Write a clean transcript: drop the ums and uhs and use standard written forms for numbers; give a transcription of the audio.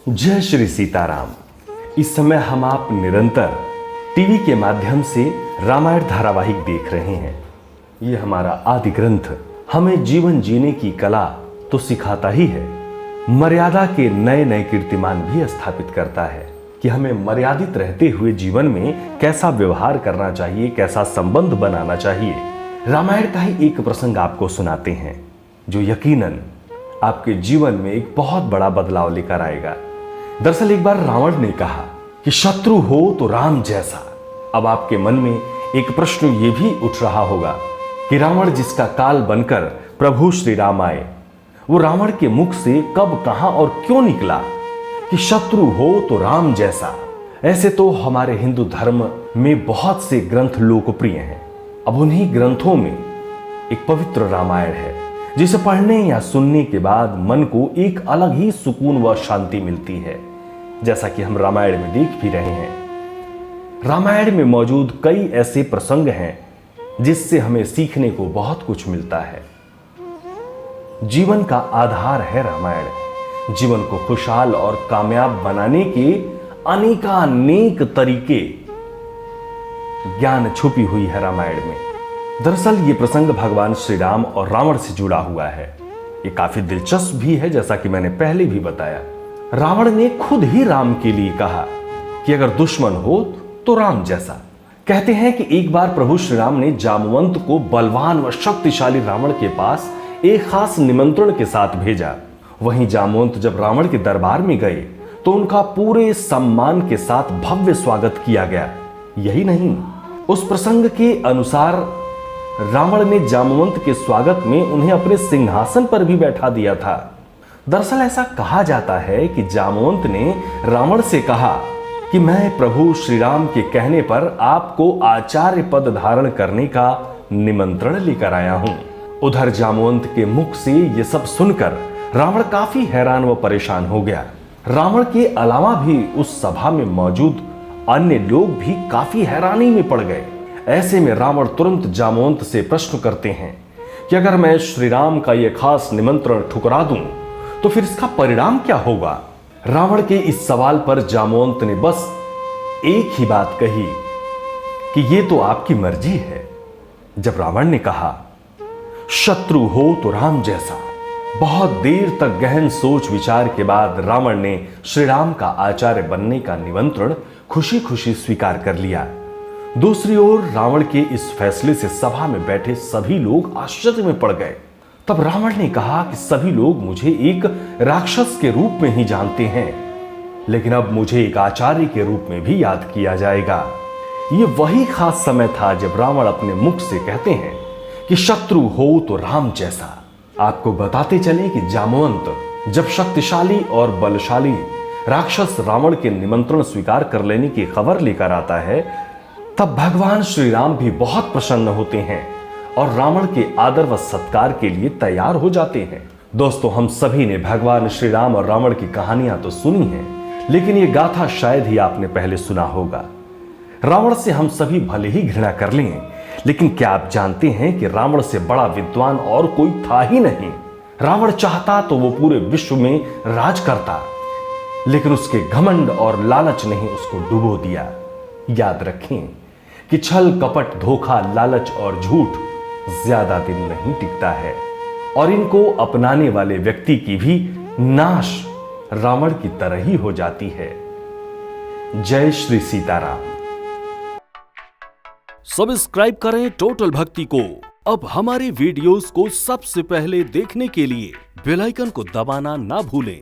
जय श्री सीताराम। इस समय हम आप निरंतर टीवी के माध्यम से रामायण धारावाहिक देख रहे हैं। ये हमारा आदि ग्रंथ हमें जीवन जीने की कला तो सिखाता ही है, मर्यादा के नए नए कीर्तिमान भी स्थापित करता है कि हमें मर्यादित रहते हुए जीवन में कैसा व्यवहार करना चाहिए, कैसा संबंध बनाना चाहिए। रामायण का ही एक प्रसंग आपको सुनाते हैं जो यकीनन आपके जीवन में एक बहुत बड़ा बदलाव लेकर आएगा। दरअसल एक बार रावण ने कहा कि शत्रु हो तो राम जैसा। अब आपके मन में एक प्रश्न ये भी उठ रहा होगा कि रावण जिसका काल बनकर प्रभु श्री राम आए, वो रावण के मुख से कब, कहां और क्यों निकला कि शत्रु हो तो राम जैसा। ऐसे तो हमारे हिंदू धर्म में बहुत से ग्रंथ लोकप्रिय हैं। अब उन्हीं ग्रंथों में एक पवित्र रामायण है जिसे पढ़ने या सुनने के बाद मन को एक अलग ही सुकून व शांति मिलती है, जैसा कि हम रामायण में देख भी रहे हैं। रामायण में मौजूद कई ऐसे प्रसंग हैं जिससे हमें सीखने को बहुत कुछ मिलता है। जीवन का आधार है रामायण। जीवन को खुशहाल और कामयाब बनाने के अनेकानेक तरीके, ज्ञान छुपी हुई है रामायण में। दरअसल ये प्रसंग भगवान श्री राम और रावण से जुड़ा हुआ है। ये काफी दिलचस्प भी है, जैसा कि मैंने पहले भी बताया। रावण ने खुद ही राम के लिए कहा कि अगर दुश्मन हो तो राम जैसा। कहते हैं कि एक बार प्रभु श्री राम ने जामवंत को बलवान व शक्तिशाली रावण के पास एक खास निमंत्रण के साथ भेजा। वहीं जामवंत जब रावण के दरबार में गए तो उनका पूरे सम्मान के साथ भव्य स्वागत किया गया। यही नहीं, उस प्रसंग के अनुसार रावण ने जामवंत के स्वागत में उन्हें अपने सिंहासन पर भी बैठा दिया था। दरअसल ऐसा कहा जाता है कि जामवंत ने रावण से कहा कि मैं प्रभु श्री राम के कहने पर आपको आचार्य पद धारण करने का निमंत्रण लेकर आया हूं। उधर जामवंत के मुख से यह सब सुनकर रावण काफी हैरान व परेशान हो गया। रावण के अलावा भी उस सभा में मौजूद अन्य लोग भी काफी हैरानी में पड़ गए। ऐसे में रावण तुरंत जामवंत से प्रश्न करते हैं कि अगर मैं श्री राम का यह खास निमंत्रण ठुकरा दूं तो फिर इसका परिणाम क्या होगा। रावण के इस सवाल पर जामवंत ने बस एक ही बात कही कि यह तो आपकी मर्जी है। जब रावण ने कहा शत्रु हो तो राम जैसा, बहुत देर तक गहन सोच विचार के बाद रावण ने श्री राम का आचार्य बनने का निमंत्रण खुशी खुशी स्वीकार कर लिया। दूसरी ओर रावण के इस फैसले से सभा में बैठे सभी लोग आश्चर्य में पड़ गए। तब रावण ने कहा कि सभी लोग मुझे एक राक्षस के रूप में ही जानते हैं, लेकिन अब मुझे एक आचार्य के रूप में भी याद किया जाएगा। ये वही खास समय था जब रावण अपने मुख से कहते हैं कि शत्रु हो तो राम जैसा। आपको बताते चले कि जामवंत जब शक्तिशाली और बलशाली राक्षस रावण के निमंत्रण स्वीकार कर लेने की खबर लेकर आता है, तब भगवान श्री राम भी बहुत प्रसन्न होते हैं और रावण के आदर व सत्कार के लिए तैयार हो जाते हैं। दोस्तों, हम सभी ने भगवान श्री राम और रावण की कहानियां तो सुनी हैं, लेकिन ये गाथा शायद ही आपने पहले सुना होगा। रावण से हम सभी भले ही घृणा कर लें, लेकिन क्या आप जानते हैं कि रावण से बड़ा विद्वान और कोई था ही नहीं। रावण चाहता तो वो पूरे विश्व में राज करता, लेकिन उसके घमंड और लालच ने ही उसको डुबो दिया। याद रखें कि छल, कपट, धोखा, लालच और झूठ ज्यादा दिन नहीं टिकता है और इनको अपनाने वाले व्यक्ति की भी नाश रावण की तरह ही हो जाती है। जय श्री सीताराम। सब्सक्राइब करें टोटल भक्ति को। अब हमारे वीडियोस को सबसे पहले देखने के लिए बेल आइकन को दबाना ना भूलें।